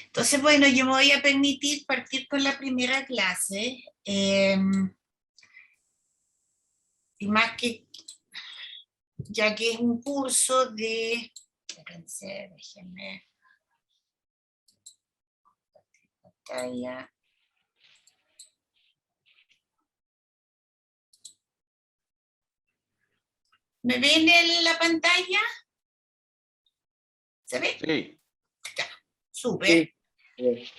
Entonces, bueno, yo me voy a permitir partir con la primera clase. Y más que, ya que es un curso de... Espérense, déjenme... Pantalla. ¿Me ven en la pantalla? ¿Se ve? Sí. Ya, súper. Sí.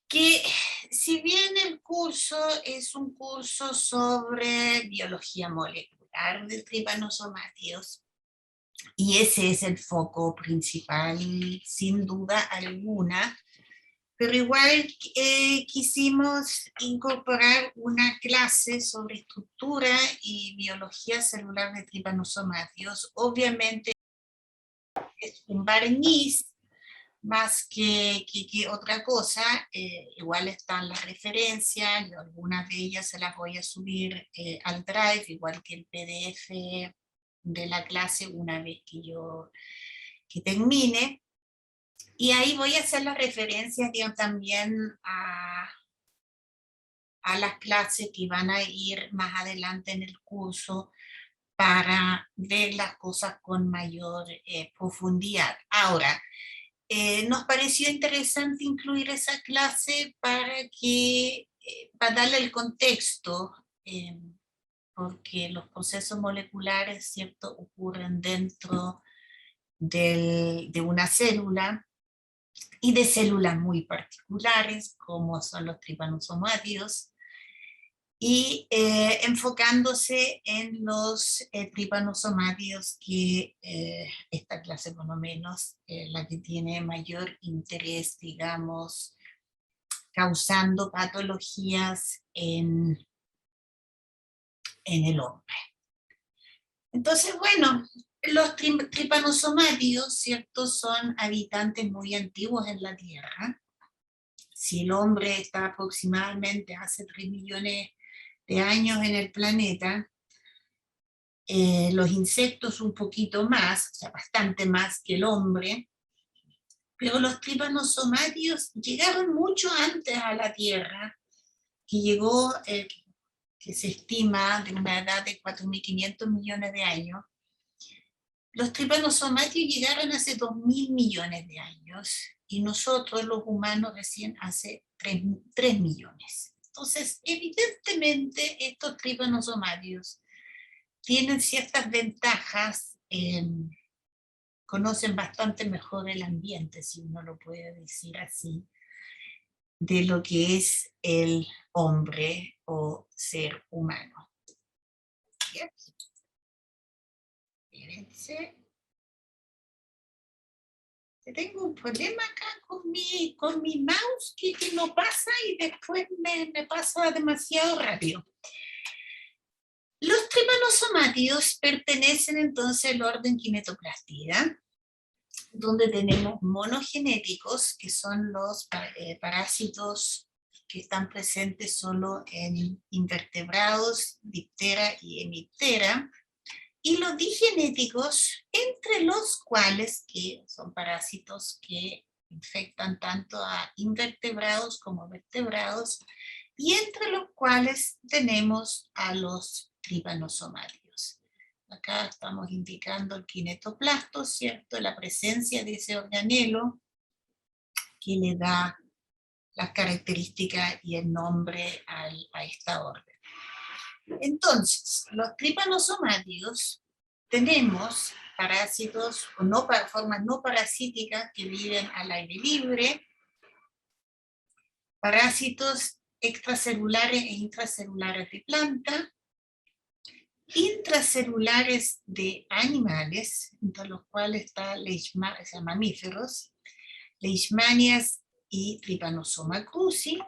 Que si bien el curso es un curso sobre biología molecular de tripanosomátidos, y ese es el foco principal, sin duda alguna, pero igual quisimos incorporar una clase sobre estructura y biología celular de tripanosomátidos. Obviamente es un barniz más que otra cosa. Igual están las referencias, yo algunas de ellas se las voy a subir al Drive, igual que el PDF de la clase una vez que termine. Y ahí voy a hacer las referencias, digamos, también a las clases que van a ir más adelante en el curso para ver las cosas con mayor profundidad. Ahora, nos pareció interesante incluir esa clase para darle el contexto, porque los procesos moleculares, ¿cierto?, ocurren dentro de una célula y de células muy particulares, como son los tripanosomátidos, y enfocándose en los tripanosomátidos, que esta clase por lo menos, la que tiene mayor interés, digamos, causando patologías en el hombre. Entonces, bueno, los tripanosomátidos, ¿cierto?, son habitantes muy antiguos en la Tierra. Si el hombre está aproximadamente hace 3 millones de años en el planeta, los insectos un poquito más, o sea, bastante más que el hombre, pero los tripanosomátidos llegaron mucho antes a la Tierra, que llegó, que se estima de una edad de 4.500 millones de años. Los tripanosomátidos llegaron hace 2.000 millones de años, y nosotros, los humanos, recién hace 3 millones. Entonces, evidentemente, estos tripanosomátidos tienen ciertas ventajas, conocen bastante mejor el ambiente, si uno lo puede decir así, de lo que es el hombre o ser humano. Espérense. Tengo un problema acá con mi mouse que no pasa, y después me pasa demasiado rápido. Los tripanosomátidos pertenecen entonces al orden Kinetoplastida, donde tenemos monogenéticos, que son los parásitos que están presentes solo en invertebrados, diptera y hemiptera, y los digenéticos, entre los cuales, que son parásitos que infectan tanto a invertebrados como vertebrados, y entre los cuales tenemos a los tripanosomátidos. Acá estamos indicando el kinetoplasto, ¿cierto?, la presencia de ese organelo que le da las características y el nombre a esta orden. Entonces, los tripanosomátidos tenemos parásitos, formas no parasíticas que viven al aire libre, parásitos extracelulares e intracelulares de planta, intracelulares de animales, entre los cuales está mamíferos, leishmanias y Trypanosoma cruzi,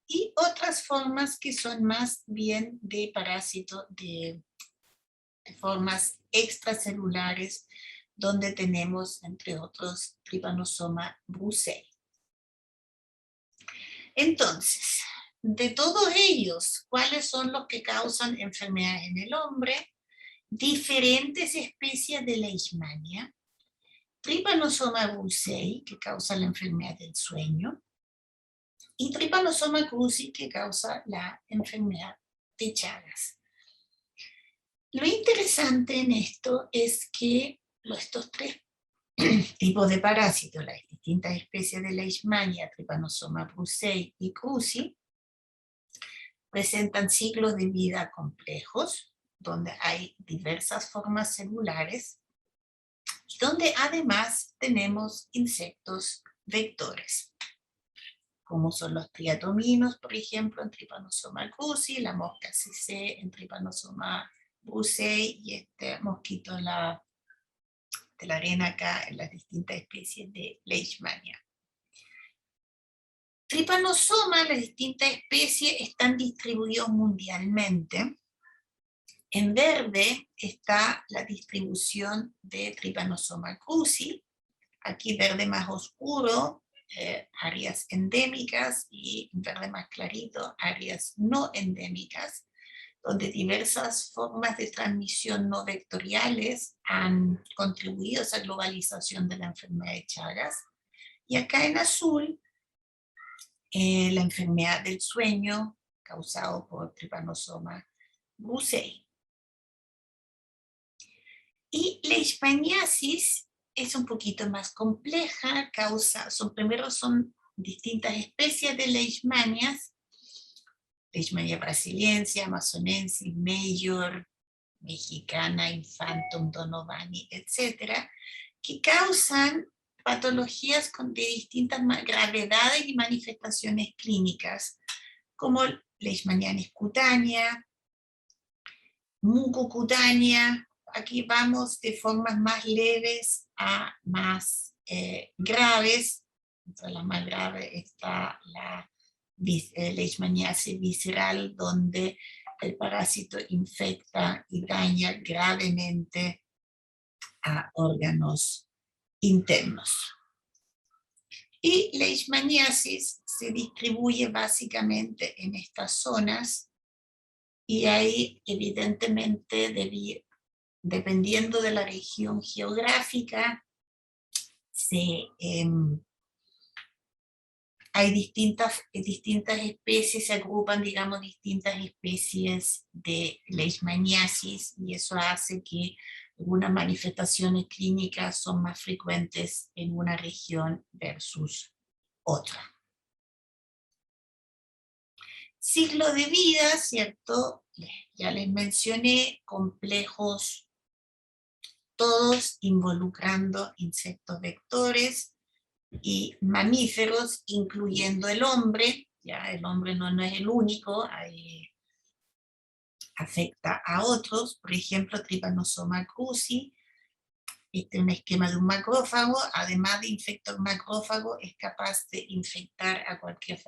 y otras formas que son más bien de parásitos de formas extracelulares, donde tenemos, entre otros, Trypanosoma brucei. Entonces, de todos ellos, cuáles son los que causan enfermedades en el hombre, diferentes especies de leishmania, Trypanosoma brucei, que causa la enfermedad del sueño, y Trypanosoma cruzi, que causa la enfermedad de Chagas. Lo interesante en esto es que estos tres tipos de parásitos, las distintas especies de leishmania, Trypanosoma brucei y cruzi, presentan ciclos de vida complejos, donde hay diversas formas celulares, y donde además tenemos insectos vectores, como son los triatominos, por ejemplo, en Trypanosoma cruzi, la mosca CC en Trypanosoma brucei, y este mosquito de la arena acá en las distintas especies de leishmania. Trypanosoma, las distintas especies están distribuidos mundialmente. En verde está la distribución de Trypanosoma cruzi, aquí verde más oscuro, áreas endémicas, y verde más clarito, áreas no endémicas, donde diversas formas de transmisión no vectoriales han contribuido a esa globalización de la enfermedad de Chagas. Y acá en azul, la enfermedad del sueño causado por Trypanosoma brucei. Y leishmaniasis es un poquito más compleja, son distintas especies de leishmanias, Leishmania brasiliense, amazonense, mayor, mexicana, infantum, donovani, etc., que causan patologías de distintas gravedades y manifestaciones clínicas, como leishmaniasis cutánea, mucocutánea. Aquí vamos de formas más leves a más graves. Entre las más graves está la leishmaniasis visceral, donde el parásito infecta y daña gravemente a órganos internos. Y leishmaniasis se distribuye básicamente en estas zonas, y ahí evidentemente dependiendo de la región geográfica hay distintas especies, se agrupan, digamos, distintas especies de leishmaniasis, y eso hace que algunas manifestaciones clínicas son más frecuentes en una región versus otra. Ciclo de vida, ¿cierto? Ya les mencioné, complejos, todos involucrando insectos vectores y mamíferos, incluyendo el hombre. Ya el hombre no es el único, afecta a otros. Por ejemplo, Trypanosoma cruzi, este es un esquema de un macrófago, además de infectar un macrófago, es capaz de infectar a cualquier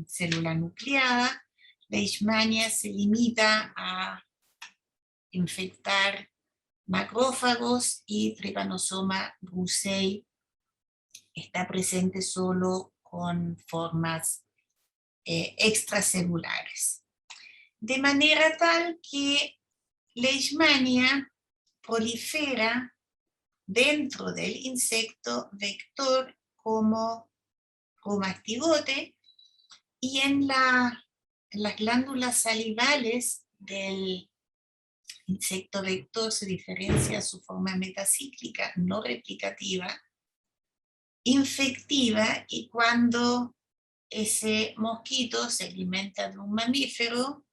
célula nucleada. Leishmania se limita a infectar macrófagos, y Trypanosoma brucei está presente solo con formas extracelulares. De manera tal que leishmania prolifera dentro del insecto vector como mastigote, y en las glándulas salivales del insecto vector se diferencia su forma metacíclica no replicativa, infectiva, y cuando ese mosquito se alimenta de un mamífero,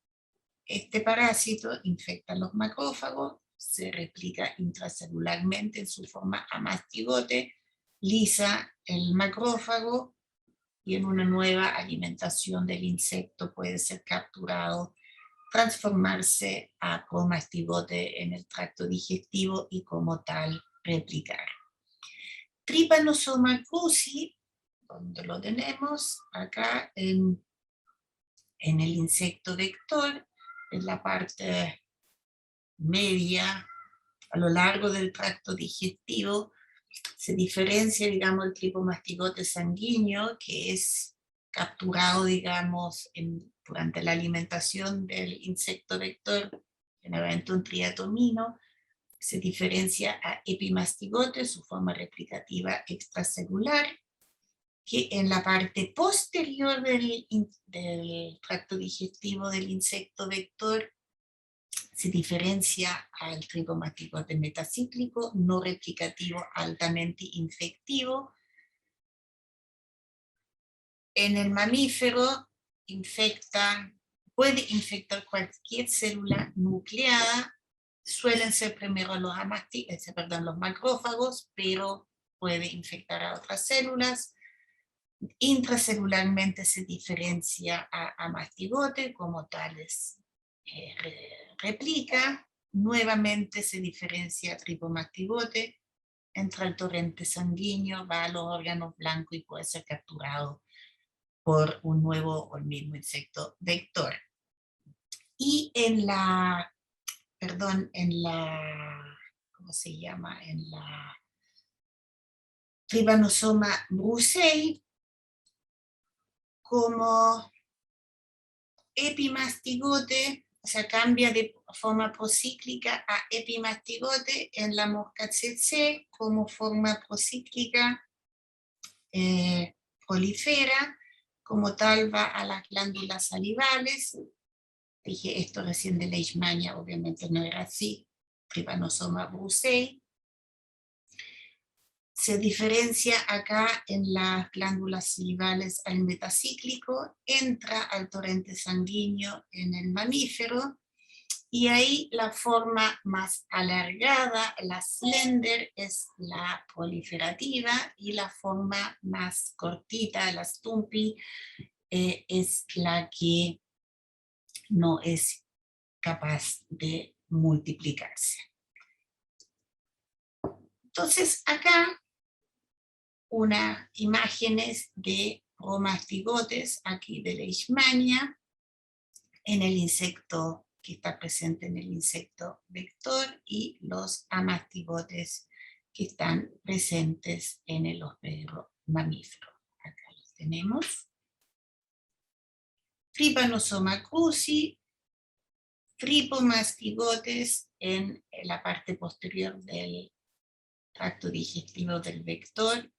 este parásito infecta los macrófagos, se replica intracelularmente en su forma amastigote, lisa el macrófago, y en una nueva alimentación del insecto puede ser capturado, transformarse a comastigote en el tracto digestivo y como tal replicar. Trypanosoma cruzi, donde lo tenemos acá en el insecto vector, en la parte media, a lo largo del tracto digestivo, se diferencia, digamos, el tripomastigote sanguíneo, que es capturado, digamos, en durante la alimentación del insecto vector, generalmente un triatomino, se diferencia a epimastigote, su forma replicativa extracelular, que en la parte posterior del tracto digestivo del insecto vector se diferencia al tripomastigote metacíclico, no replicativo, altamente infectivo. En el mamífero puede infectar cualquier célula nucleada. Suelen ser primero los macrófagos, pero puede infectar a otras células. Intracelularmente se diferencia a mastigote, como tales replica. Nuevamente se diferencia a tripomastigote, entra al torrente sanguíneo, va a los órganos blancos y puede ser capturado por un nuevo o el mismo insecto vector. Y ¿cómo se llama? En la Trypanosoma brucei, como epimastigote, o sea, cambia de forma procíclica a epimastigote en la mosca tsetse, como forma procíclica prolifera, como tal va a las glándulas salivales. Dije esto recién de Leishmania, obviamente no era así, Trypanosoma brucei. Se diferencia acá en las glándulas salivales al metacíclico, entra al torrente sanguíneo en el mamífero, y ahí la forma más alargada, la slender, es la proliferativa, y la forma más cortita, la stumpy, es la que no es capaz de multiplicarse. Entonces acá unas imágenes de promastigotes, aquí de Leishmania, en el insecto que está presente en el insecto vector, y los amastigotes que están presentes en el hospedero mamífero. Acá los tenemos. Trypanosoma cruzi, tripomastigotes en la parte posterior del tracto digestivo del vector,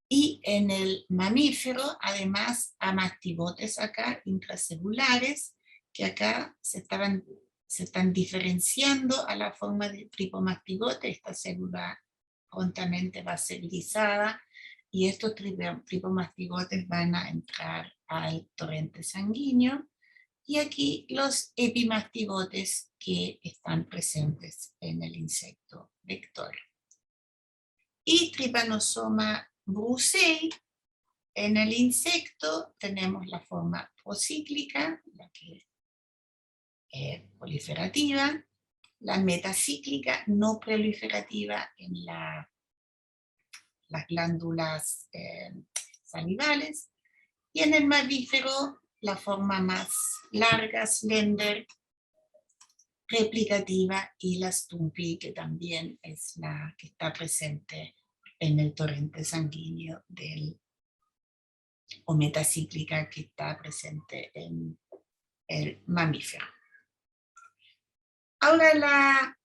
y en el mamífero, además, amastigotes acá, intracelulares, que acá se están diferenciando a la forma de tripomastigote. Esta célula prontamente va a ser lisada, y estos tripomastigotes van a entrar al torrente sanguíneo. Y aquí los epimastigotes que están presentes en el insecto vector. Y Trypanosoma brucei, en el insecto tenemos la forma procíclica, la que es proliferativa, la metacíclica no proliferativa en las glándulas salivales, y en el mamífero la forma más larga, slender, replicativa, y la stumpy, que también es la que está presente en el torrente sanguíneo o metacíclica, que está presente en el mamífero. Ahora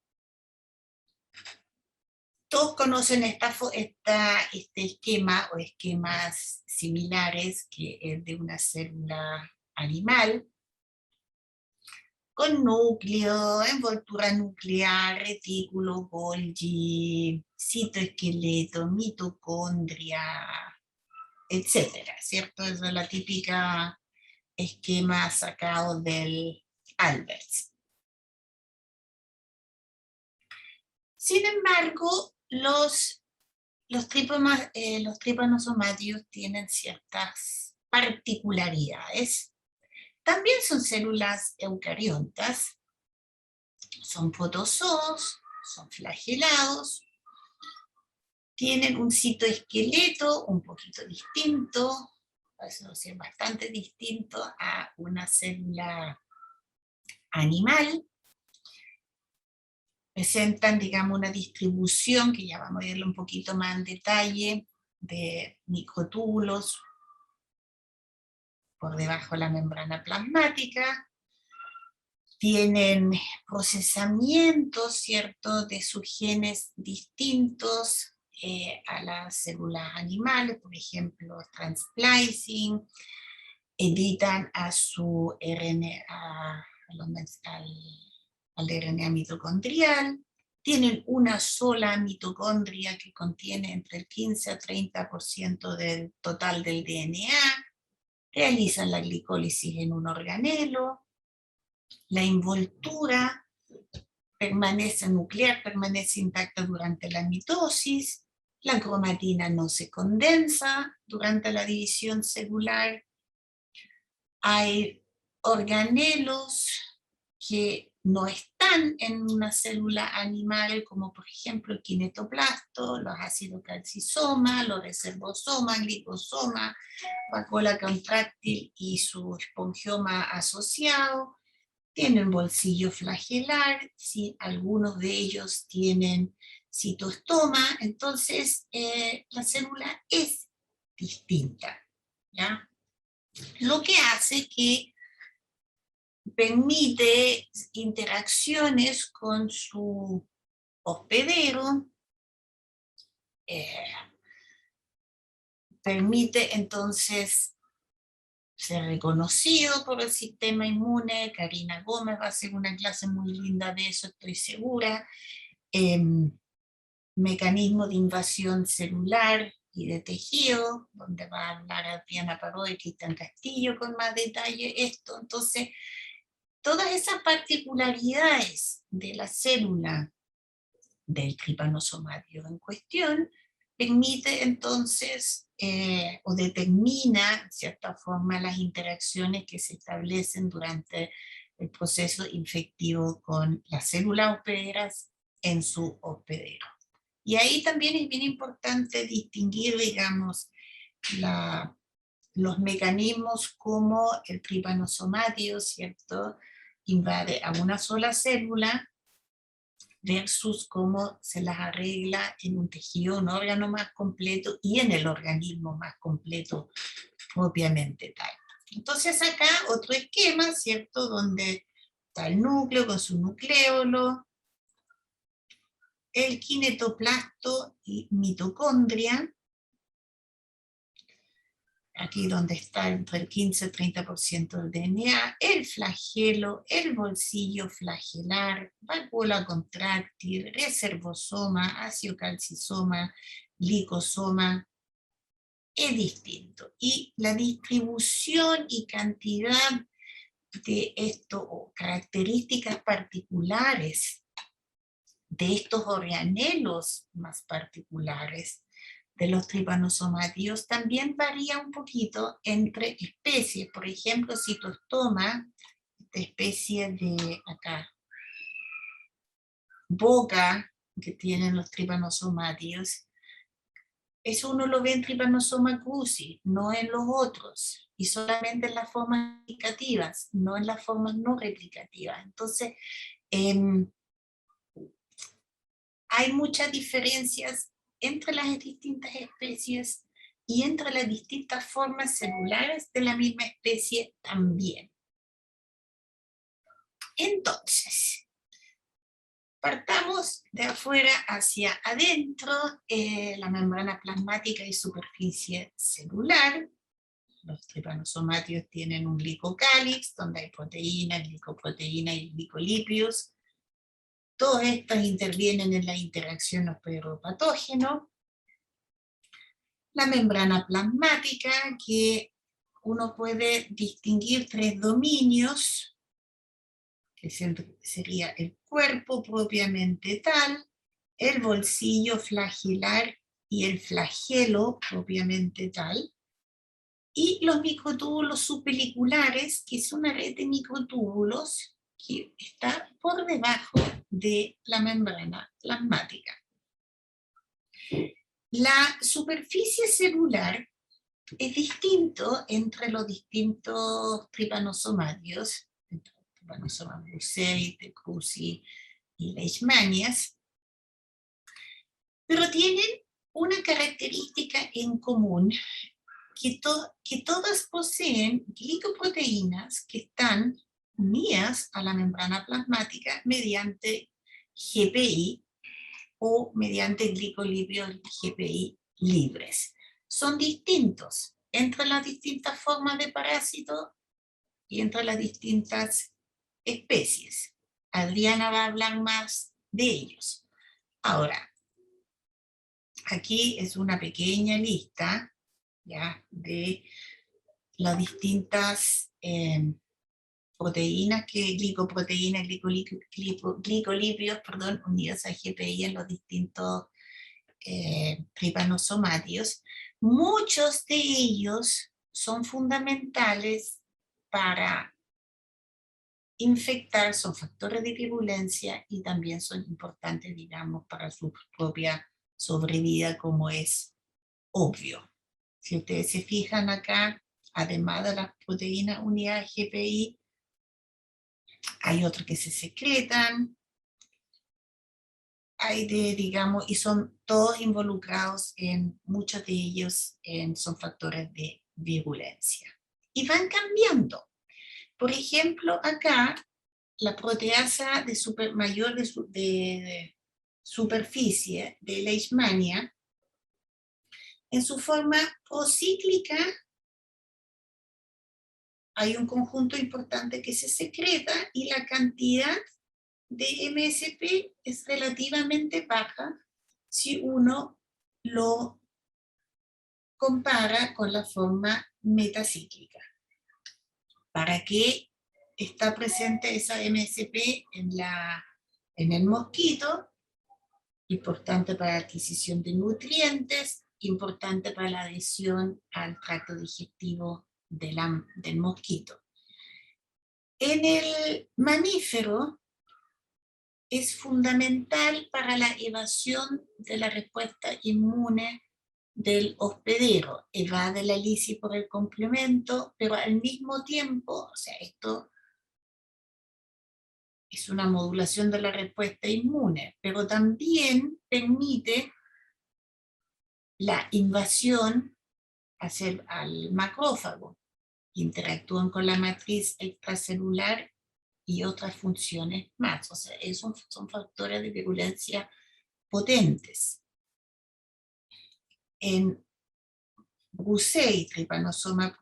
todos conocen este esquema o esquemas similares, que es de una célula animal, con núcleo, envoltura nuclear, retículo, Golgi, citoesqueleto, mitocondria, etcétera, ¿cierto? Es la típica esquema sacado del Alberts. Sin embargo, los tripanosomátidos tienen ciertas particularidades. También son células eucariontas, son protozoos, son flagelados, tienen un citoesqueleto un poquito distinto, es bastante distinto a una célula animal. Presentan, digamos, una distribución, que ya vamos a verlo un poquito más en detalle, de microtúbulos por debajo de la membrana plasmática, tienen procesamientos, ¿cierto?, de sus genes distintos a las células animales, por ejemplo, transplicing, editan a su RNA, al RNA mitocondrial, tienen una sola mitocondria que contiene entre el 15 a 30% del total del DNA, realizan la glicólisis en un organelo, la envoltura nuclear permanece intacta durante la mitosis, la cromatina no se condensa durante la división celular, hay organelos que no están en una célula animal, como por ejemplo el kinetoplasto, los ácidos calcisomas, los reservosomas, glicosomas, vacuola contráctil y su espongioma asociado, tienen bolsillo flagelar, ¿sí? Algunos de ellos tienen citostoma, entonces la célula es distinta, ¿ya? Lo que hace que permite interacciones con su hospedero, permite entonces ser reconocido por el sistema inmune. Karina Gómez va a hacer una clase muy linda de eso, estoy segura. Mecanismo de invasión celular y de tejido, donde va a hablar Adriana Parodi y Cristian Castillo con más detalle esto. Entonces, todas esas particularidades de la célula del tripanosomatio en cuestión permite entonces o determina en cierta forma las interacciones que se establecen durante el proceso infectivo con las células hospederas en su hospedero. Y ahí también es bien importante distinguir, digamos, los mecanismos como el tripanosomatio, ¿cierto?, invade a una sola célula versus cómo se las arregla en un tejido, un órgano más completo y en el organismo más completo propiamente tal. Entonces acá otro esquema, ¿cierto?, donde está el núcleo con su nucleolo, el kinetoplasto y mitocondria, aquí donde está entre el 15 y 30% del DNA, el flagelo, el bolsillo flagelar, vacuola contráctil, reservosoma, ácido calcisoma, glicosoma, es distinto. Y la distribución y cantidad de esto, o características particulares de estos organelos más particulares de los tripanosomátidos también varía un poquito entre especies. Por ejemplo, citostoma, esta especie de acá, boca que tienen los tripanosomátidos, eso uno lo ve en Trypanosoma cruzi, no en los otros, y solamente en las formas replicativas, no en las formas no replicativas. Entonces, hay muchas diferencias entre las distintas especies y entre las distintas formas celulares de la misma especie también. Entonces, partamos de afuera hacia adentro, la membrana plasmática y superficie celular. Los tripanosomátidos tienen un glicocálix, donde hay proteínas, glicoproteínas y glicolípidos. Todos estos intervienen en la interacción hospedero-patógeno. La membrana plasmática, que uno puede distinguir tres dominios, que sería el cuerpo propiamente tal, el bolsillo flagelar y el flagelo propiamente tal, y los microtúbulos subpeliculares, que es una red de microtúbulos que está por debajo de la membrana plasmática. La superficie celular es distinto entre los distintos tripanosomátidos, entre los Trypanosoma brucei, cruzi y leishmanias, pero tienen una característica en común, que todas poseen glicoproteínas que están unidas a la membrana plasmática mediante GPI o mediante glicolipios GPI libres. Son distintos entre las distintas formas de parásitos y entre las distintas especies. Adriana va a hablar más de ellos. Ahora, aquí es una pequeña lista, ¿ya?, de las distintas proteínas, glicoproteínas, glicolipios, unidas a GPI en los distintos tripanosomátidos. Muchos de ellos son fundamentales para infectar, son factores de virulencia y también son importantes, digamos, para su propia sobrevida, como es obvio. Si ustedes se fijan acá, además de las proteínas unidas GPI, hay otros que se secretan, hay digamos, y son todos involucrados en, muchos de ellos son factores de virulencia. Y van cambiando. Por ejemplo, acá, la proteasa de superficie de Leishmania, en su forma procíclica, hay un conjunto importante que se secreta y la cantidad de MSP es relativamente baja si uno lo compara con la forma metacíclica. ¿Para qué está presente esa MSP en el mosquito? Importante para la adquisición de nutrientes, importante para la adhesión al tracto digestivo del mosquito. En el mamífero es fundamental para la evasión de la respuesta inmune del hospedero. Evade la lisis por el complemento, pero al mismo tiempo, o sea, esto es una modulación de la respuesta inmune, pero también permite la invasión al macrófago. Interactúan con la matriz extracelular y otras funciones más. O sea, esos son factores de virulencia potentes. En Brucei, Trypanosoma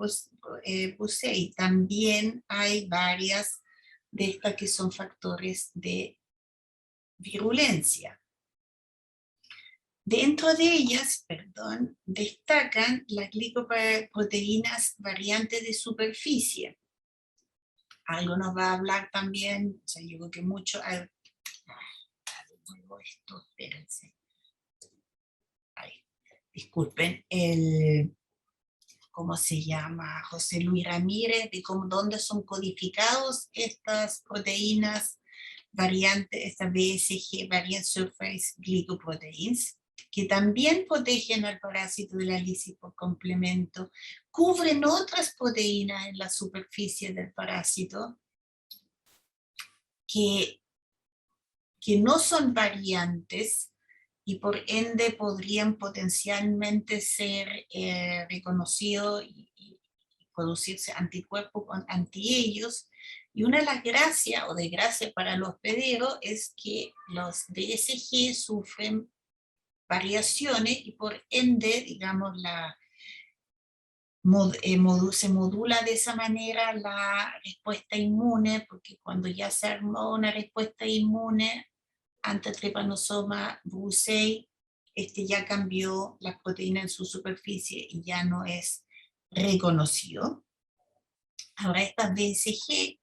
brucei, también hay varias de estas que son factores de virulencia. Dentro de ellas, destacan las glicoproteínas variantes de superficie. Algo nos va a hablar también, o sea, yo creo que mucho... esto, espérense. Disculpen, ¿cómo se llama? José Luis Ramírez, de dónde son codificados estas proteínas variantes, estas BSG, Variant Surface Glycoproteins, que también protegen al parásito de la lisis por complemento, cubren otras proteínas en la superficie del parásito que no son variantes y por ende podrían potencialmente ser reconocidos y producirse anticuerpos anti ellos. Y una de las gracias o desgracias para los hospederos es que los DSG sufren variaciones y por ende, digamos, se modula de esa manera la respuesta inmune, porque cuando ya se armó una respuesta inmune ante Trypanosoma brucei, ya cambió la proteína en su superficie y ya no es reconocido. Ahora estas DSG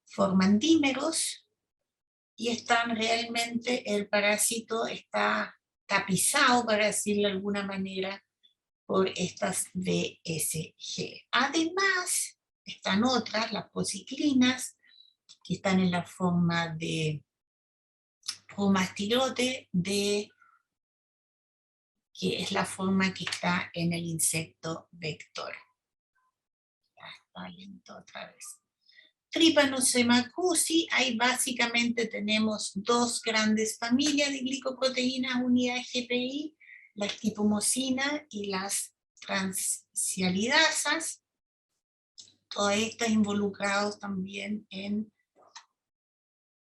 forman dímeros y están realmente, el parásito está tapizado, para decirlo de alguna manera, por estas DSG. Además, están otras, las prociclinas, que están en la forma de promastirote, que es la forma que está en el insecto vector. Ya está lento otra vez. Trypanosoma cruzi, ahí básicamente tenemos dos grandes familias de glicoproteínas unidas GPI, las tipomosina y las transcialidasas, todas estas involucradas también en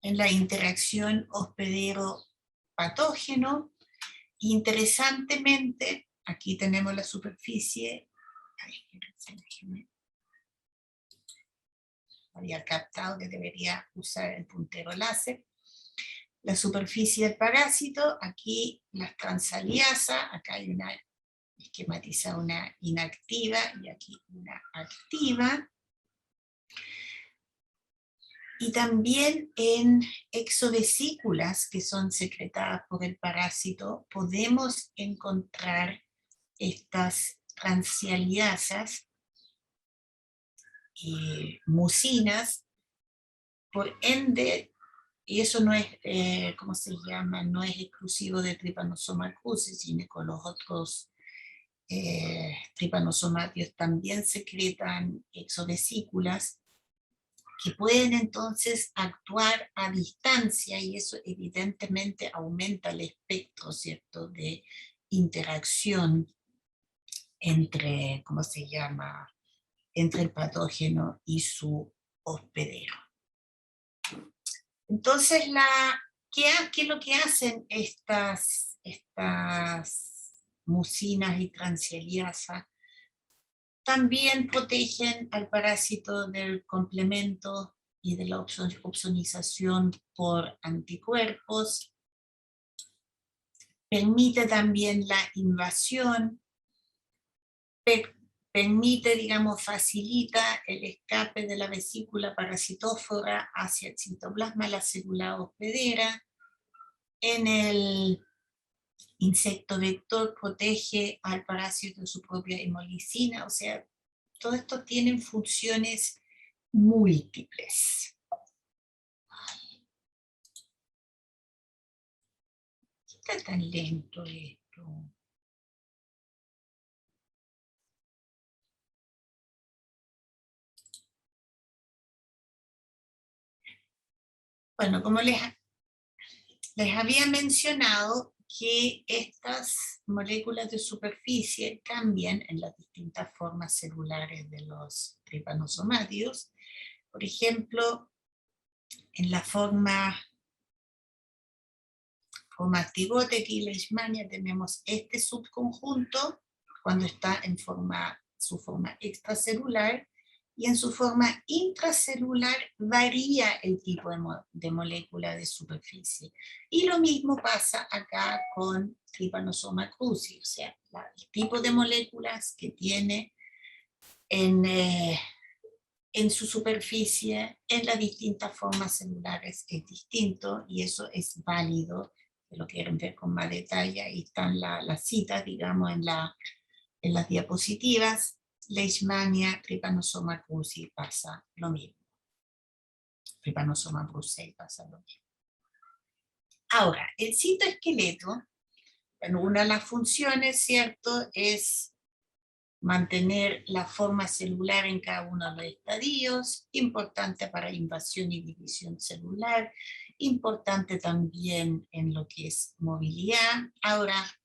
la interacción hospedero-patógeno. Interesantemente, aquí tenemos la superficie, había captado que debería usar el puntero láser. La superficie del parásito, aquí las transaliasas, acá hay una esquematizada, una inactiva y aquí una activa. Y también en exovesículas que son secretadas por el parásito podemos encontrar estas transcialidasas y mucinas, por ende, y eso no es, ¿cómo se llama? No es exclusivo de Trypanosoma cruzi, sino con los otros trypanosomatios también secretan exovesículas que pueden entonces actuar a distancia, y eso evidentemente aumenta el espectro, ¿cierto?, de interacción entre, ¿cómo se llama?, entre el patógeno y su hospedero. Entonces, ¿qué es lo que hacen estas mucinas y transcialiasas? También protegen al parásito del complemento y de la opsonización por anticuerpos. Permite también la invasión, permite, digamos, facilita el escape de la vesícula parasitófora hacia el citoplasma, la célula hospedera. En el insecto vector protege al parásito de su propia hemolicina, o sea, todo esto tiene funciones múltiples. ¿Qué está tan lento esto? Bueno, como les había mencionado, que estas moléculas de superficie cambian en las distintas formas celulares de los trypanosomátidos. Por ejemplo, en la forma actigote y leishmania tenemos este subconjunto cuando está en su forma extracelular, y en su forma intracelular varía el tipo de molécula de superficie. Y lo mismo pasa acá con Trypanosoma cruzi, o sea, el tipo de moléculas que tiene en su superficie, en las distintas formas celulares es distinto, y eso es válido. Si lo quieren ver con más detalle, ahí están las citas, digamos, en las diapositivas. Leishmania, Trypanosoma cruzi pasa lo mismo. Trypanosoma brucei pasa lo mismo. Ahora, el citoesqueleto, bueno, una de las funciones, ¿cierto?, es mantener la forma celular en cada uno de los estadios, importante para invasión y división celular, importante también en lo que es movilidad. Ahora,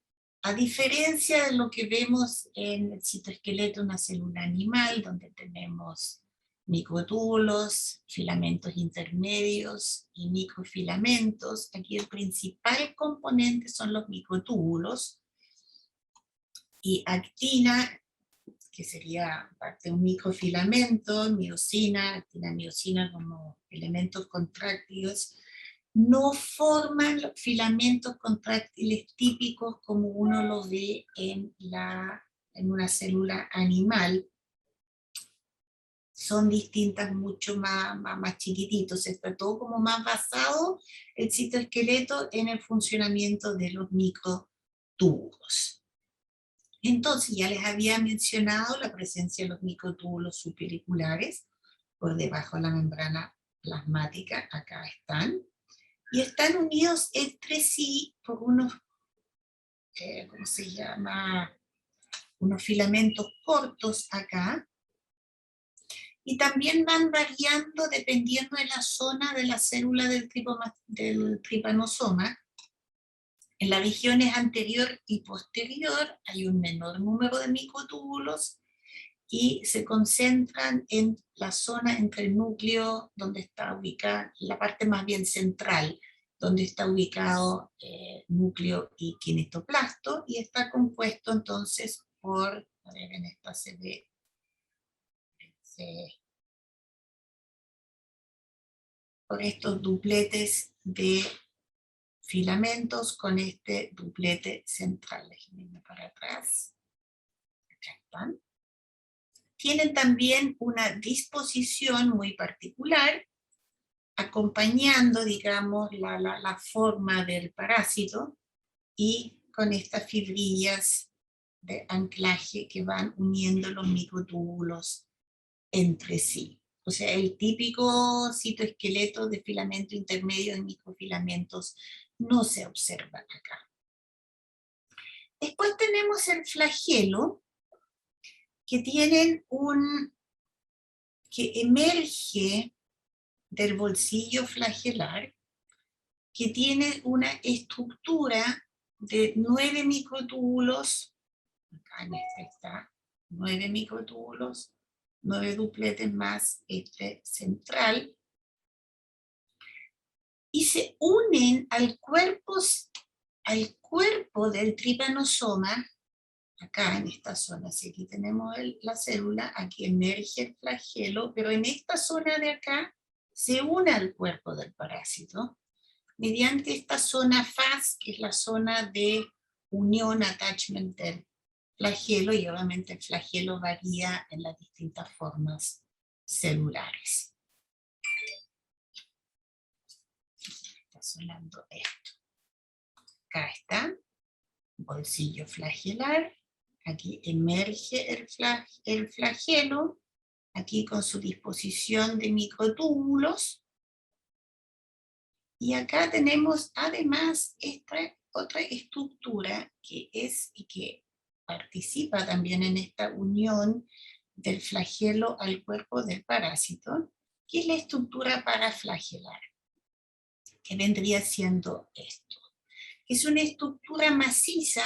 a diferencia de lo que vemos en el citoesqueleto de una célula animal, donde tenemos microtúbulos, filamentos intermedios y microfilamentos, aquí el principal componente son los microtúbulos, y actina, que sería parte de un microfilamento, miosina, actina, miosina como elementos contráctiles, no forman los filamentos contráctiles típicos como uno lo ve en una célula animal. Son distintas, mucho más chiquititos. Está todo como más basado el citoesqueleto en el funcionamiento de los microtúbulos. Entonces, ya les había mencionado la presencia de los microtúbulos subauriculares por debajo de la membrana plasmática, acá están, y están unidos entre sí por unos, ¿cómo se llama?, unos filamentos cortos acá, y también van variando dependiendo de la zona de la célula del trypanosoma. En las regiones anterior y posterior hay un menor número de microtúbulos y se concentran en la zona entre el núcleo donde está ubicada, la parte más bien central, donde está ubicado núcleo y kinetoplasto, y está compuesto entonces por, a ver, en esta se ve, por estos dupletes de filamentos con este duplete central. Déjenme irme para atrás. Acá están. Tienen también una disposición muy particular, acompañando, digamos, la forma del parásito, y con estas fibrillas de anclaje que van uniendo los microtúbulos entre sí. O sea, el típico citoesqueleto de filamento intermedio de microfilamentos no se observa acá. Después tenemos el flagelo, que que emerge del bolsillo flagelar, que tiene una estructura de 9 microtúbulos, acá en este está, 9 microtúbulos, 9 dupletes más este central, y se unen al cuerpo del tripanosoma, acá en esta zona. Si aquí tenemos la célula, aquí emerge el flagelo, pero en esta zona de acá se une al cuerpo del parásito mediante esta zona FAS, que es la zona de unión, attachment del flagelo, y obviamente el flagelo varía en las distintas formas celulares. Está sonando esto. Acá está, bolsillo flagelar, aquí emerge el flagelo, aquí con su disposición de microtúbulos, y acá tenemos además esta otra estructura que es y que participa también en esta unión del flagelo al cuerpo del parásito, que es la estructura paraflagelar, que vendría siendo esto. Es una estructura maciza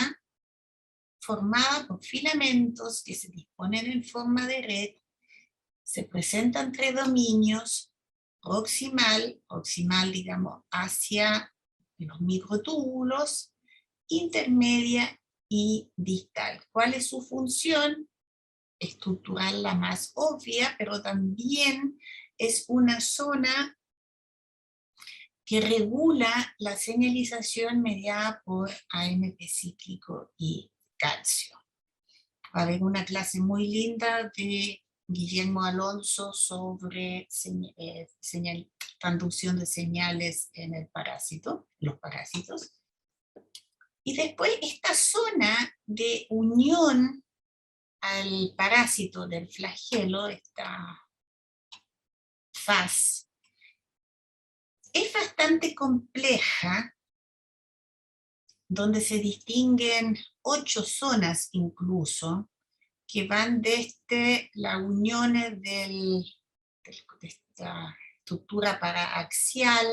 formada por filamentos que se disponen en forma de red, se presentan tres dominios, proximal digamos, hacia los microtúbulos, intermedia y distal. ¿Cuál es su función? Estructural, la más obvia, pero también es una zona que regula la señalización mediada por AMP cíclico y calcio. Va a haber una clase muy linda de Guillermo Alonso sobre transducción de señales en el parásito, los parásitos. Y después esta zona de unión al parásito del flagelo, esta faz, es bastante compleja, donde se distinguen 8 zonas incluso, que van desde la unión de esta estructura paraaxial,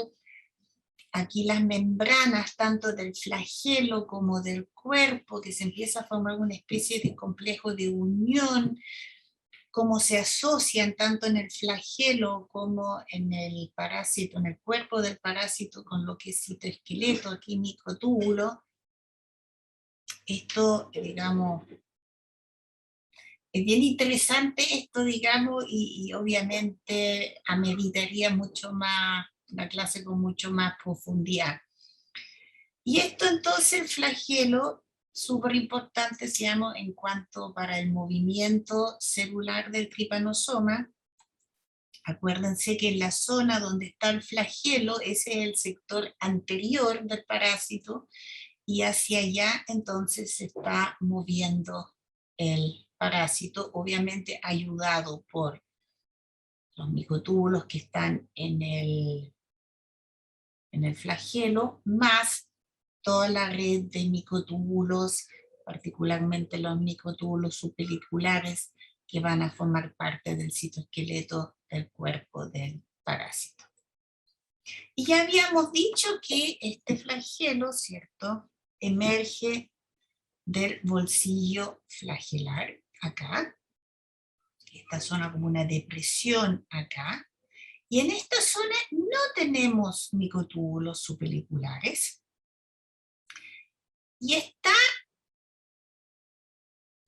aquí las membranas tanto del flagelo como del cuerpo, que se empieza a formar una especie de complejo de unión, cómo se asocian tanto en el flagelo como en el parásito, en el cuerpo del parásito, con lo que es citoesqueleto, aquí microtúbulo. Esto, digamos, es bien interesante esto, digamos, y obviamente ameritaría mucho más, una clase con mucho más profundidad. Y esto entonces, el flagelo, súper importante, digamos, en cuanto para el movimiento celular del tripanosoma. Acuérdense que en la zona donde está el flagelo, ese es el sector anterior del parásito, y hacia allá entonces se está moviendo el parásito, obviamente ayudado por los microtúbulos que están en el flagelo, más toda la red de microtúbulos, particularmente los microtúbulos subpeliculares, que van a formar parte del citoesqueleto del cuerpo del parásito. Y ya habíamos dicho que este flagelo, ¿cierto?, emerge del bolsillo flagelar, acá. Esta zona como una depresión acá. Y en esta zona no tenemos microtúbulos supeliculares. Y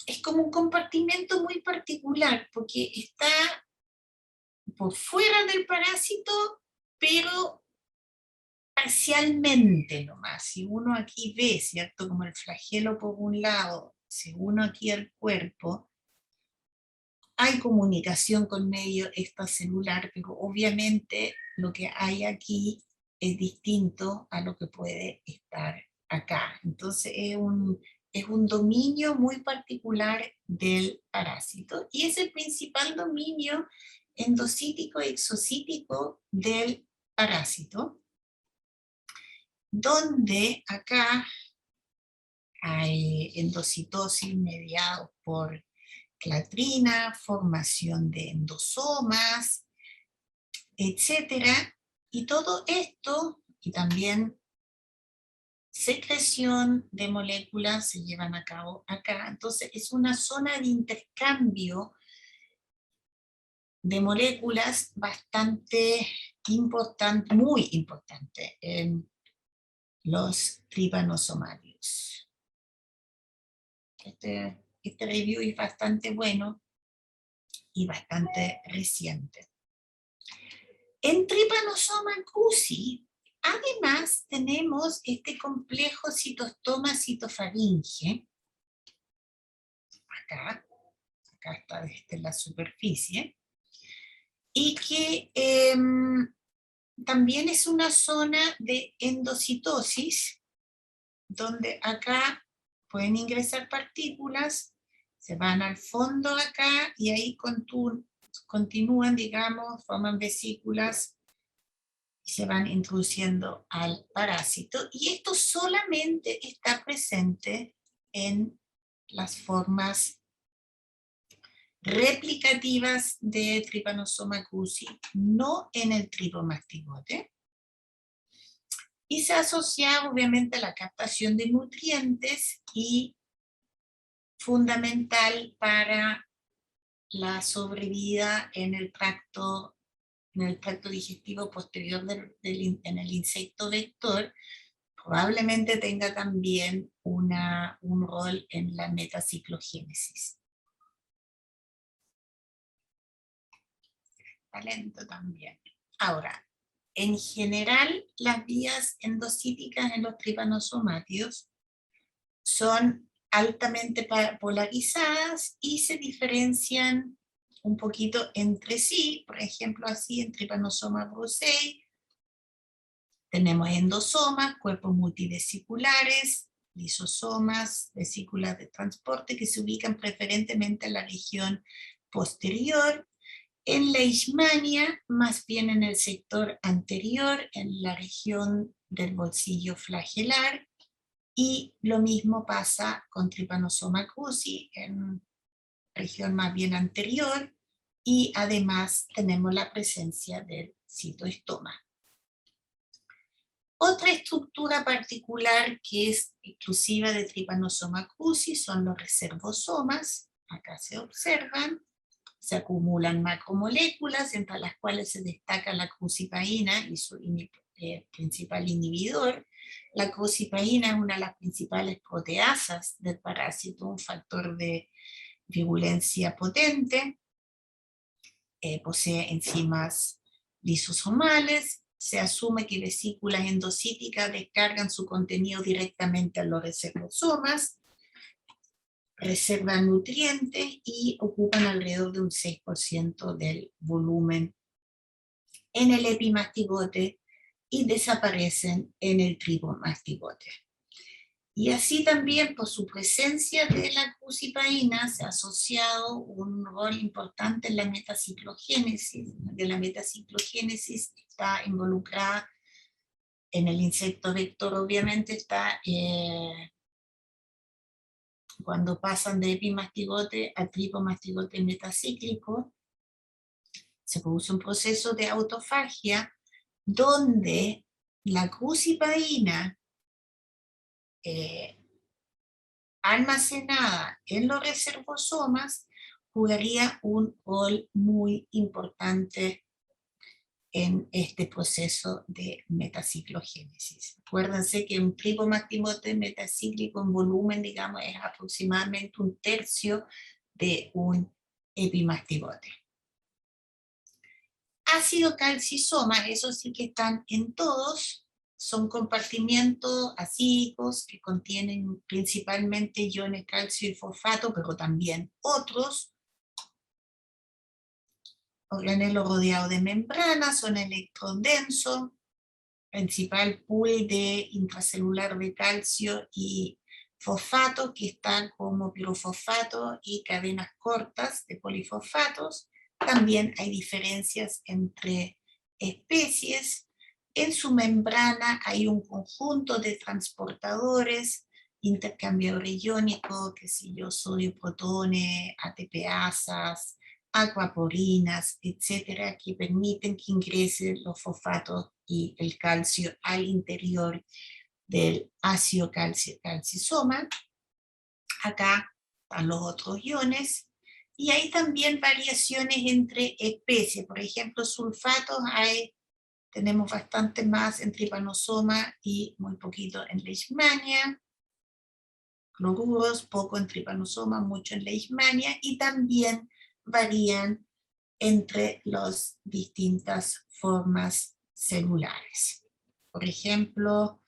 es como un compartimento muy particular, porque está por fuera del parásito, pero parcialmente nomás. Si uno aquí ve, ¿cierto? Como el flagelo por un lado, si uno aquí al cuerpo, hay comunicación con medio extracelular, pero obviamente lo que hay aquí es distinto a lo que puede estar acá. Entonces es un dominio muy particular del parásito y es el principal dominio endocítico y exocítico del parásito, donde acá hay endocitosis mediados por clatrina, formación de endosomas, etcétera, y todo esto, y también secreción de moléculas se llevan a cabo acá. Entonces es una zona de intercambio de moléculas bastante importante, muy importante en los trypanosomiasis. Este review es bastante bueno y bastante reciente. En Trypanosoma cruzi, además tenemos este complejo citostoma citofaringe, acá está desde la superficie, y que también es una zona de endocitosis, donde acá pueden ingresar partículas, se van al fondo acá y ahí continúan, digamos, forman vesículas y se van introduciendo al parásito. Y esto solamente está presente en las formas replicativas de Trypanosoma cruzi, no en el tripomastigote. Y se asocia obviamente a la captación de nutrientes y fundamental para la sobrevida en el tracto digestivo posterior en el insecto vector. Probablemente tenga también un rol en la metaciclogénesis. Talento también. Ahora, en general, las vías endocíticas en los tripanosomátidos son altamente polarizadas y se diferencian un poquito entre sí. Por ejemplo, así en Trypanosoma brucei tenemos endosomas, cuerpos multivesiculares, lisosomas, vesículas de transporte que se ubican preferentemente en la región posterior. En Leishmania, más bien en el sector anterior, en la región del bolsillo flagelar, y lo mismo pasa con Trypanosoma cruzi, en región más bien anterior, y además tenemos la presencia del citoestoma. Otra estructura particular que es exclusiva de Trypanosoma cruzi son los reservosomas. Acá se observan, se acumulan macromoléculas, entre las cuales se destaca la crucipaína y su principal inhibidor. La crucipaína es una de las principales proteasas del parásito, un factor de virulencia potente, posee enzimas lisosomales. Se asume que vesículas endocíticas descargan su contenido directamente a los reservosomas, reservan nutrientes y ocupan alrededor de un 6% del volumen en el epimastigote y desaparecen en el tripomastigote. Y así también por su presencia de la crucipaína se ha asociado un rol importante en la metaciclogénesis. De la metaciclogénesis está involucrada en el insecto vector, obviamente está cuando pasan de epimastigote a tripomastigote metacíclico, se produce un proceso de autofagia donde la crucipaína almacenada en los reservosomas, jugaría un rol muy importante en este proceso de metaciclogénesis. Acuérdense que un tripomastigote metacíclico en volumen, digamos, es aproximadamente un tercio de un epimastigote. Ácido calcisomas, esos sí que están en todos, son compartimientos acídicos que contienen principalmente iones calcio y fosfato, pero también otros. Organelo rodeado de membrana, son electrodensos, principal pool de intracelular de calcio y fosfato, que están como pirofosfato y cadenas cortas de polifosfatos. También hay diferencias entre especies. En su membrana hay un conjunto de transportadores, intercambiadores iónicos, que si yo, sodio, protones, ATPasas, acuaporinas, etcétera, que permiten que ingresen los fosfatos y el calcio al interior del ácido calcisoma. Acá están los otros iones, y hay también variaciones entre especies. Por ejemplo, sulfatos tenemos bastante más en trypanosoma y muy poquito en leishmania. Cloruros, poco en trypanosoma, mucho en leishmania, y también varían entre las distintas formas celulares. Por ejemplo,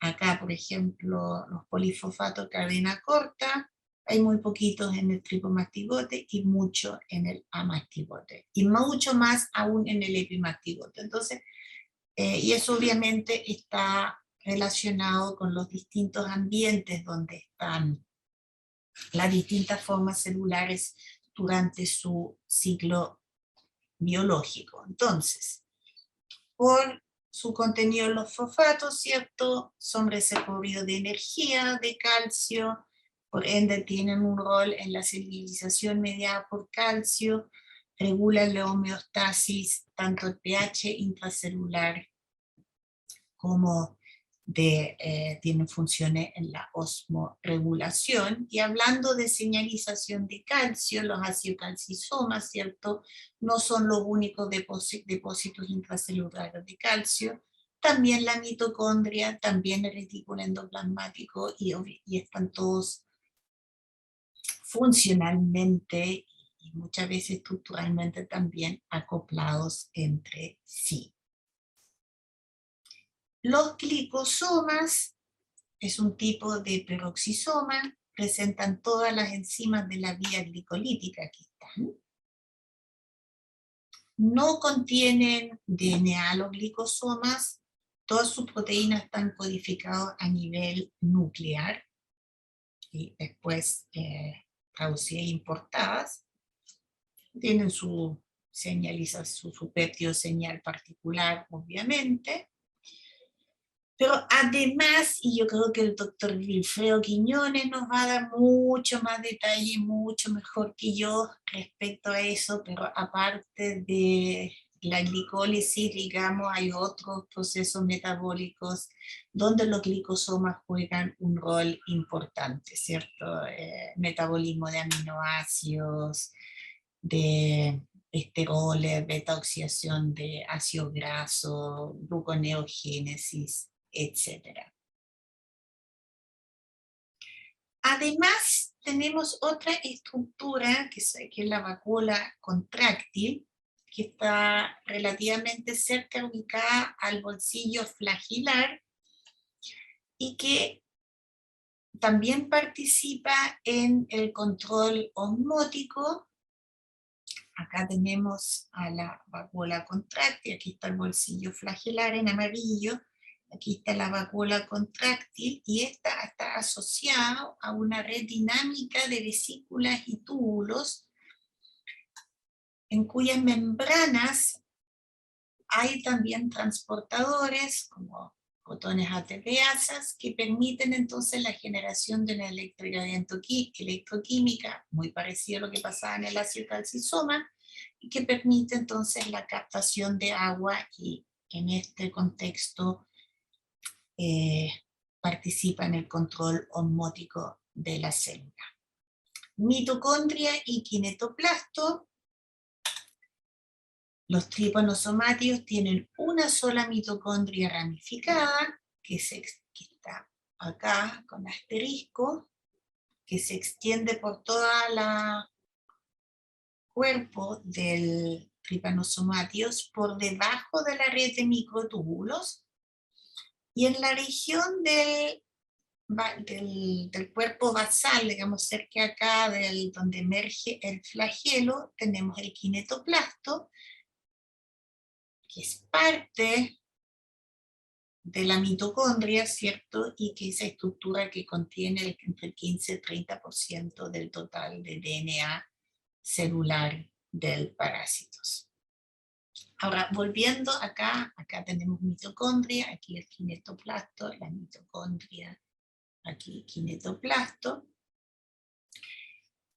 acá, por ejemplo, los polifosfatos cadena corta, hay muy poquitos en el tripomastigote y mucho en el amastigote, y mucho más aún en el epimastigote. Entonces, y eso obviamente está relacionado con los distintos ambientes donde están las distintas formas celulares durante su ciclo biológico. Entonces, por su contenido en los fosfatos, ¿cierto? Son reservorios de energía, de calcio, por ende tienen un rol en la civilización mediada por calcio, regulan la homeostasis, tanto el pH intracelular como tienen funciones en la osmorregulación. Y hablando de señalización de calcio, los ácido-calcisomas, ¿cierto?, no son los únicos depósitos intracelulares de calcio. También la mitocondria, también el retículo endoplasmático, y están todos funcionalmente y muchas veces estructuralmente también acoplados entre sí. Los glicosomas es un tipo de peroxisoma, presentan todas las enzimas de la vía glicolítica, aquí están. No contienen DNA los glicosomas, todas sus proteínas están codificadas a nivel nuclear y después traducidas e importadas. Tienen su señalización, su péptido señal particular, obviamente. Pero además, y yo creo que el doctor Wilfredo Quiñones nos va a dar mucho más detalle, mucho mejor que yo respecto a eso, pero aparte de la glicólisis, digamos, hay otros procesos metabólicos donde los glicosomas juegan un rol importante, ¿cierto? Metabolismo de aminoácidos, de esteroles, beta oxidación de ácidos grasos, gluconeogénesis, etc. Además, tenemos otra estructura que es la vacuola contráctil, que está relativamente cerca, ubicada al bolsillo flagelar, y que también participa en el control osmótico. Acá tenemos a la vacuola contráctil, aquí está el bolsillo flagelar en amarillo, aquí está la vacuola contráctil, y esta está asociada a una red dinámica de vesículas y túbulos, en cuyas membranas hay también transportadores, como botones ATPasas, que permiten entonces la generación de una electroquímica, muy parecida a lo que pasaba en el ácido calcisoma, y que permite entonces la captación de agua, y en este contexto participa en el control osmótico de la célula. Mitocondria y kinetoplasto. Los tripanosomátidos tienen una sola mitocondria ramificada, que está acá con asterisco, que se extiende por todo el cuerpo del tripanosomátidos por debajo de la red de microtúbulos, y en la región del cuerpo basal, digamos cerca acá donde emerge el flagelo, tenemos el kinetoplasto, que es parte de la mitocondria, ¿cierto? Y que esa estructura que contiene entre el 15 y 30% del total de DNA celular del parásitos. Ahora, volviendo acá tenemos mitocondria, aquí el kinetoplasto, la mitocondria, aquí kinetoplasto.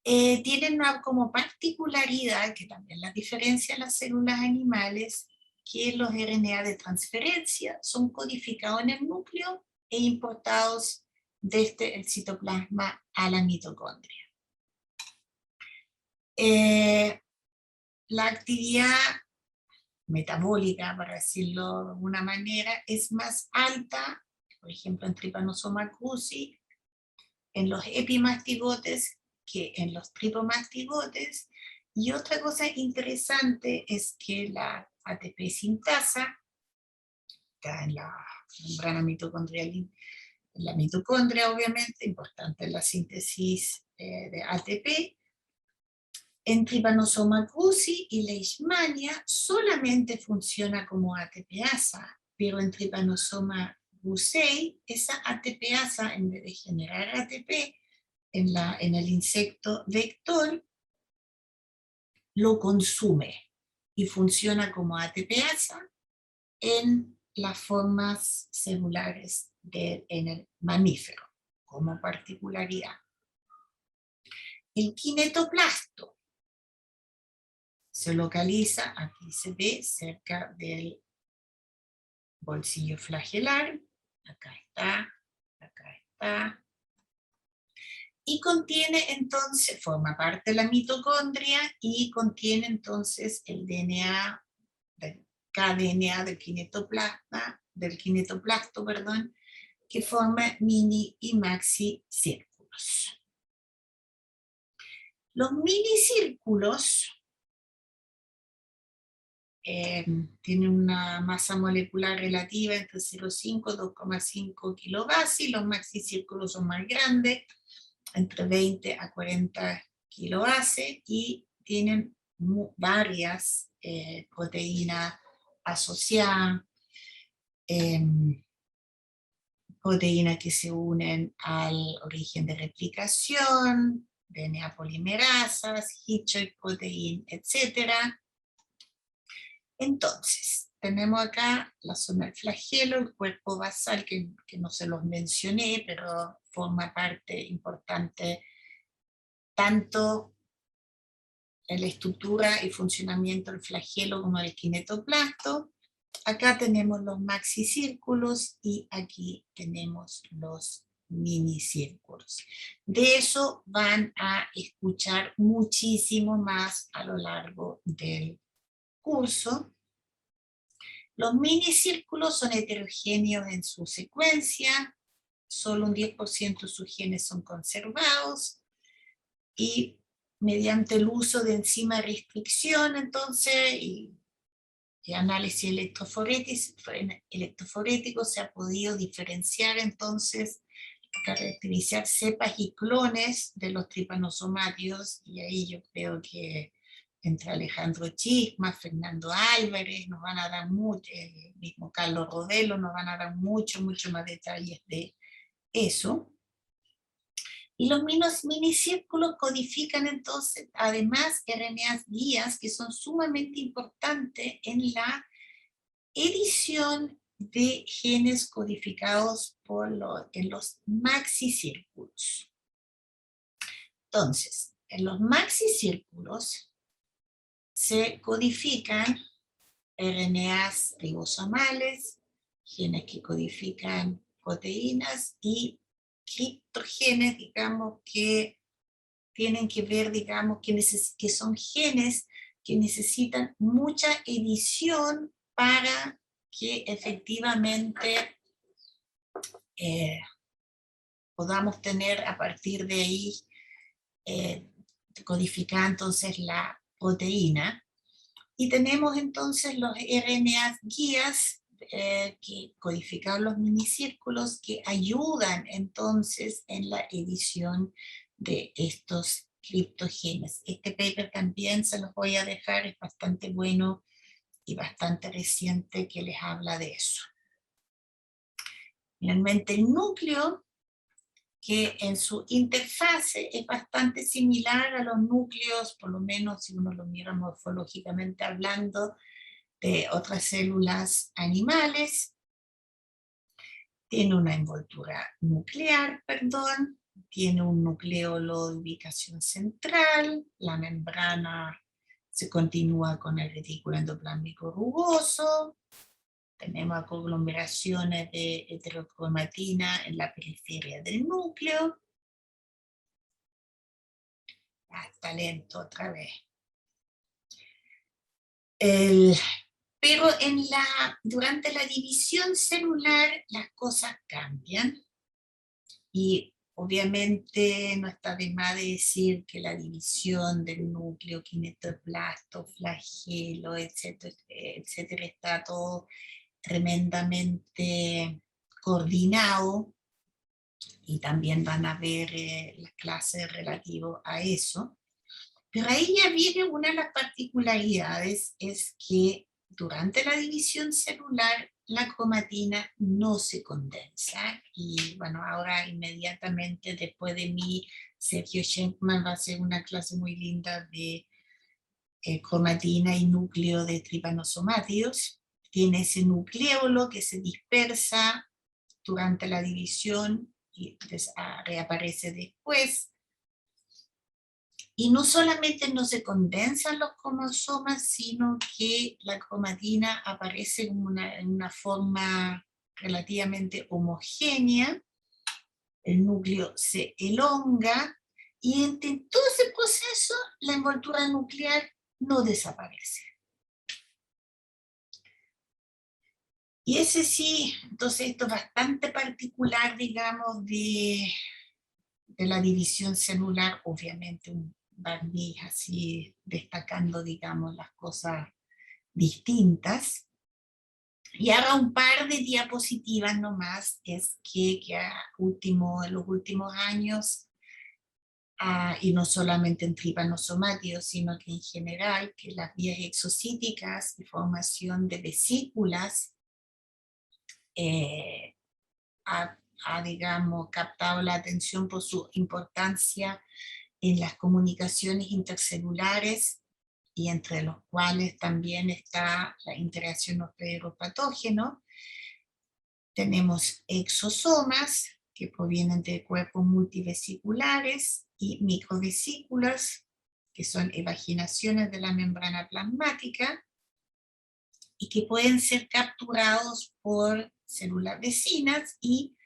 Tienen como particularidad, que también la diferencia en las células animales, que los RNA de transferencia son codificados en el núcleo e importados desde el citoplasma a la mitocondria. La actividad metabólica, para decirlo de alguna manera, es más alta, por ejemplo en Trypanosoma cruzi, en los epimastigotes que en los tripomastigotes. Y otra cosa interesante es que la ATP sintasa, está en la membrana mitocondrial, en la mitocondria obviamente, importante en la síntesis de ATP. En Trypanosoma cruzi y Leishmania solamente funciona como ATPasa, pero en Trypanosoma cruzi, esa ATPasa, en vez de generar ATP en el insecto vector, lo consume y funciona como ATPasa en las formas celulares en el mamífero, como particularidad. El kinetoplasto se localiza, aquí se ve, cerca del bolsillo flagelar, acá está, y contiene entonces, forma parte de la mitocondria y contiene entonces el DNA, el kDNA del kinetoplasto, que forma mini y maxi círculos. Los minicírculos tienen una masa molecular relativa entre 0,5 y 2,5 kilobase, y los maxicírculos son más grandes, entre 20 a 40 kilobase, y tienen varias proteínas asociadas, proteínas que se unen al origen de replicación, DNA polimerasas, hitch protein, etc. Entonces, tenemos acá la zona del flagelo, el cuerpo basal, que no se los mencioné, pero forma parte importante tanto en la estructura y funcionamiento del flagelo como del kinetoplasto. Acá tenemos los maxicírculos y aquí tenemos los minicírculos. De eso van a escuchar muchísimo más a lo largo del curso. Los minicírculos son heterogéneos en su secuencia, solo un 10% de sus genes son conservados, y mediante el uso de enzima de restricción, entonces, y análisis electroforético se ha podido diferenciar entonces, caracterizar cepas y clones de los tripanosomátidos, y ahí yo creo que entre Alejandro Chisma, Fernando Álvarez, nos van a dar mucho, el mismo Carlos Rodelo, nos van a dar mucho más detalles de eso. Y los minicírculos codifican entonces, además, RNAs guías que son sumamente importantes en la edición de genes codificados en los maxicírculos. Entonces, en los maxicírculos se codifican RNAs ribosomales, genes que codifican proteínas y criptogenes, digamos, que tienen que ver, digamos, que son genes que necesitan mucha edición para que efectivamente podamos tener a partir de ahí codificar entonces la proteína. Y tenemos entonces los RNA guías que codifican los minicírculos que ayudan entonces en la edición de estos criptogenes. Este paper también se los voy a dejar, es bastante bueno y bastante reciente que les habla de eso. Finalmente el núcleo, que en su interfase es bastante similar a los núcleos, por lo menos si uno lo mira morfológicamente hablando, de otras células animales. Tiene una envoltura nuclear, perdón, tiene un nucleolo de ubicación central, la membrana se continúa con el retículo endoplasmático rugoso, tenemos conglomeraciones de heterocromatina en la periferia del núcleo. Está lento otra vez. Pero durante la división celular las cosas cambian y obviamente no está de más de decir que la división del núcleo, kinetoplasto, flagelo, etcétera, etcétera, está todo tremendamente coordinado y también van a ver las clases relativas a eso. Pero ahí ya viene una de las particularidades, es que durante la división celular la cromatina no se condensa. Y bueno, ahora inmediatamente después de mí, Sergio Schenkman va a hacer una clase muy linda de cromatina y núcleo de tripanosomátidos. Tiene ese nucleolo que se dispersa durante la división y reaparece después. Y no solamente no se condensan los cromosomas, sino que la cromatina aparece en una forma relativamente homogénea, el núcleo se elonga, y en todo ese proceso la envoltura nuclear no desaparece. Y ese sí, entonces esto es bastante particular, digamos, de la división celular, obviamente un barniz así destacando, digamos, las cosas distintas. Y ahora un par de diapositivas nomás, es que en los últimos años, y no solamente en tripanosomátidos, sino que en general, que las vías exocíticas y formación de vesículas ha, digamos, captado la atención por su importancia en las comunicaciones intercelulares, y entre los cuales también está la interacción hospedero-patógeno. Tenemos exosomas, que provienen de cuerpos multivesiculares, y microvesículas, que son evaginaciones de la membrana plasmática, y que pueden ser capturados por células vecinas, y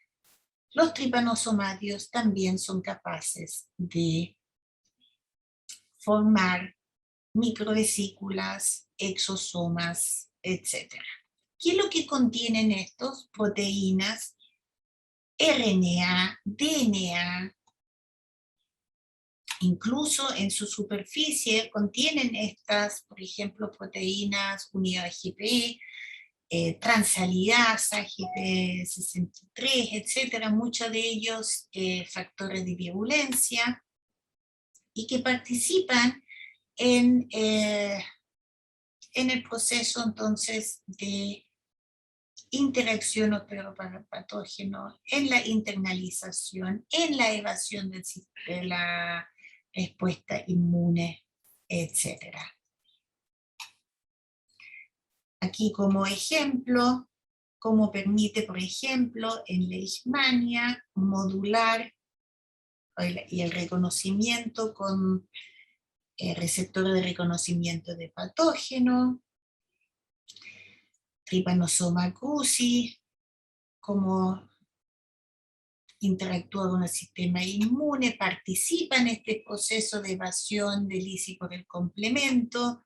los tripanosomátidos también son capaces de formar microvesículas, exosomas, etc. ¿Qué es lo que contienen estos? Proteínas, RNA, DNA, incluso en su superficie contienen estas, por ejemplo, proteínas unidad GP, transalidasa, GP63, etc. Muchos de ellos factores de virulencia, y que participan en el proceso entonces de interacción hospedero-patógeno, en la internalización, en la evasión de la respuesta inmune, etc. Aquí como ejemplo, cómo permite, por ejemplo, en Leishmania modular y el reconocimiento con receptores de reconocimiento de patógeno, Trypanosoma cruzi, como interactúa con el sistema inmune, participa en este proceso de evasión del ISI por el complemento,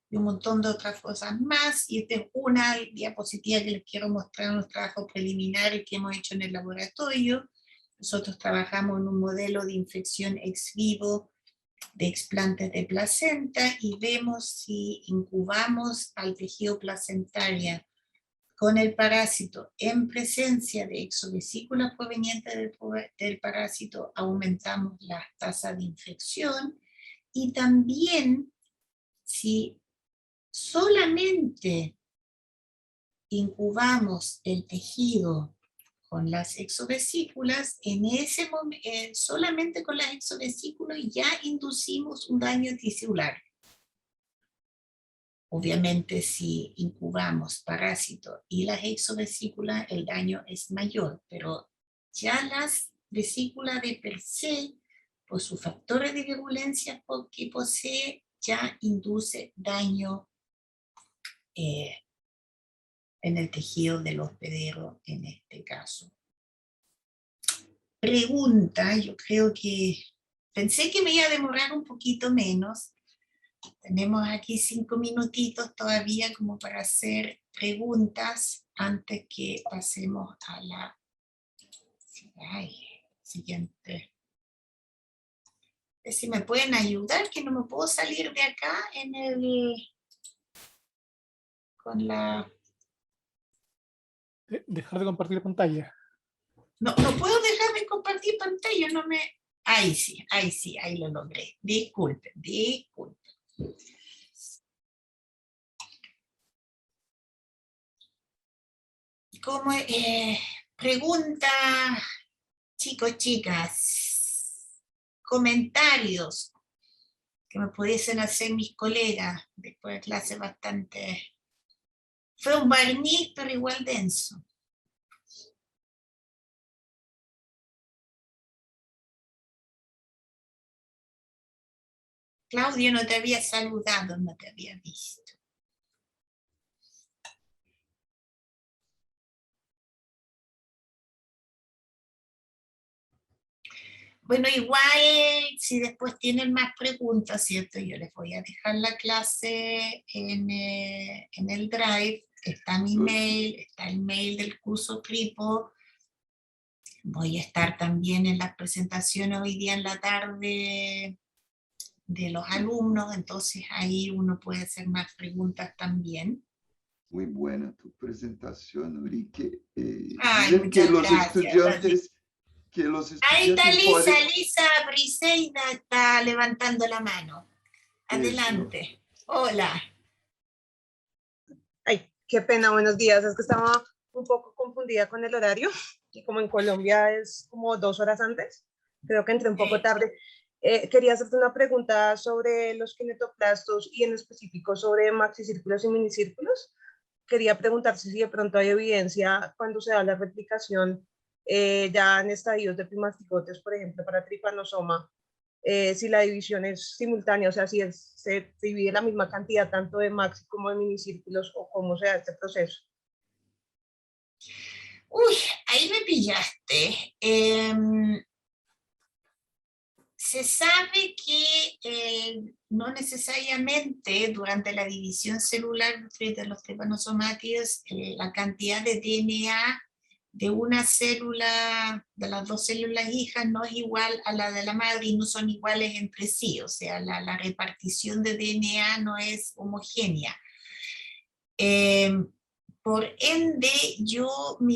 y un montón de otras cosas más. Y esta es una diapositiva que les quiero mostrar en los trabajos preliminares que hemos hecho en el laboratorio. Nosotros trabajamos en un modelo de infección ex vivo de explantes de placenta y vemos si incubamos al tejido placentario con el parásito en presencia de exovesículas provenientes del parásito, aumentamos las tasas de infección. Y también si solamente incubamos el tejido con las exovesículas, en ese momento, solamente con las exovesículas ya inducimos un daño tisular. Obviamente si incubamos parásitos y las exovesículas, el daño es mayor, pero ya las vesículas de per se, por sus factores de virulencia que posee, ya induce daño en el tejido del hospedero en este caso. Pregunta, yo creo que pensé que me iba a demorar un poquito menos. Tenemos aquí 5 minutitos todavía como para hacer preguntas antes que pasemos a la siguiente. Si me pueden ayudar, que no me puedo salir de acá con la... Dejar de compartir pantalla. No puedo dejar de compartir pantalla, no me... Ahí sí, ahí lo logré. Disculpen. Como pregunta, chicos, chicas, comentarios que me pudiesen hacer mis colegas después de clase bastante... Fue un barniz, pero igual denso. Claudio, no te había saludado, no te había visto. Bueno, igual, si después tienen más preguntas, ¿cierto? Yo les voy a dejar la clase en el Drive. Está mi mail, está el mail del curso CRIPO. Voy a estar también en las presentaciones hoy día en la tarde de los alumnos, entonces ahí uno puede hacer más preguntas también. Muy buena tu presentación, Ulrike. Ay, Dicen muchas gracias. que los Ahí está estudiantes Lisa Briseida está levantando la mano. Adelante. Hola. Ay, qué pena, buenos días. Es que estaba un poco confundida con el horario y como en Colombia es como 2 horas antes, creo que entré un poco tarde. Quería hacerte una pregunta sobre los kinetoplastos y en específico sobre maxicírculos y minicírculos. Quería preguntar si de pronto hay evidencia cuando se da la replicación ya en estadios de primastigotes, por ejemplo, para tripanosoma, si la división es simultánea, o sea, si se divide la misma cantidad tanto de maxi como de minicírculos o cómo se da este proceso. Uy, ahí me pillaste. Se sabe que no necesariamente durante la división celular de los tripanosomátidos la cantidad de DNA de una célula, de las 2 células hijas, no es igual a la de la madre y no son iguales entre sí, o sea, la repartición de DNA no es homogénea. Por ende, yo me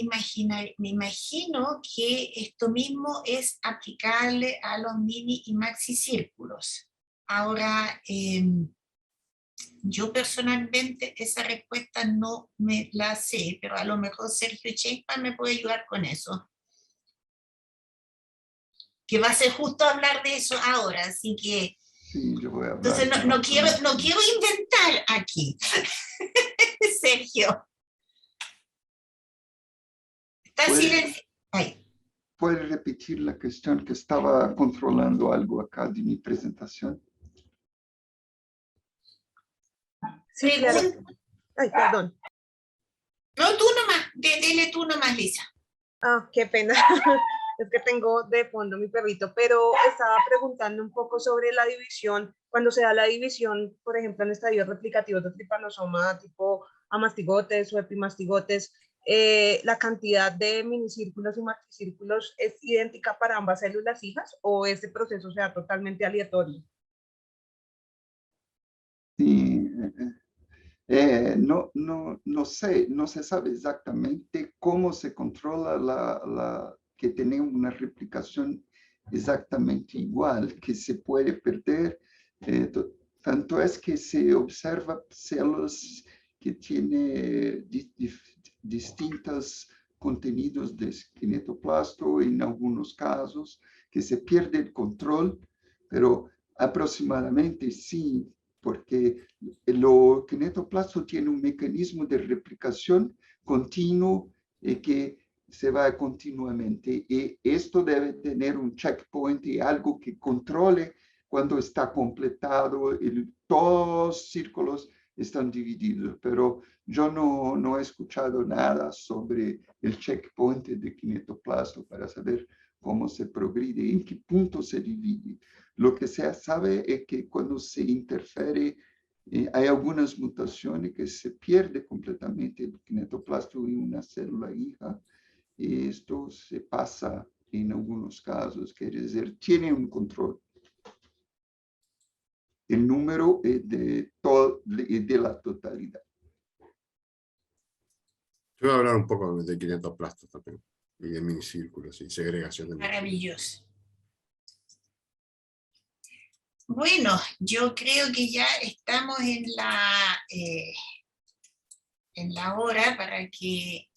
imagino que esto mismo es aplicable a los mini y maxi círculos. Ahora, yo personalmente esa respuesta no me la sé, pero a lo mejor Sergio Chespa me puede ayudar con eso. Que va a ser justo hablar de eso ahora, así que... Sí, yo voy a hablar. Entonces no quiero inventar aquí, Sergio. Está silencio. ¿Puede repetir la cuestión que estaba controlando algo acá de mi presentación? Sí, claro. Ay, perdón. No, tú nomás, dile tú nomás, Lisa. Ah, qué pena. Es que tengo de fondo mi perrito, pero estaba preguntando un poco sobre la división, cuando se da la división, por ejemplo, en estadios replicativos de tripanosoma tipo amastigotes o epimastigotes, ¿la cantidad de minicírculos y macrocírculos es idéntica para ambas células hijas o este proceso sea totalmente aleatorio? Sí, no sé, no se sabe exactamente cómo se controla que tenemos una replicación exactamente igual, que se puede perder. Tanto es que se observa células que tienen distintos contenidos de kinetoplasto, en algunos casos, que se pierde el control, pero aproximadamente sí, porque el kinetoplasto tiene un mecanismo de replicación continuo que se va continuamente. Y esto debe tener un checkpoint y algo que controle cuando está completado, todos los círculos están divididos, pero yo no he escuchado nada sobre el checkpoint de kinetoplasto para saber cómo se progride, en qué punto se divide. Lo que se sabe es que cuando se interfiere, hay algunas mutaciones que se pierde completamente el kinetoplasto en una célula hija, y esto se pasa en algunos casos, quiere decir, tiene un control. El número de la totalidad. Yo voy a hablar un poco de kinetoplastos también, y de minicírculos y segregación de Maravilloso. Bueno, yo creo que ya estamos en la hora para que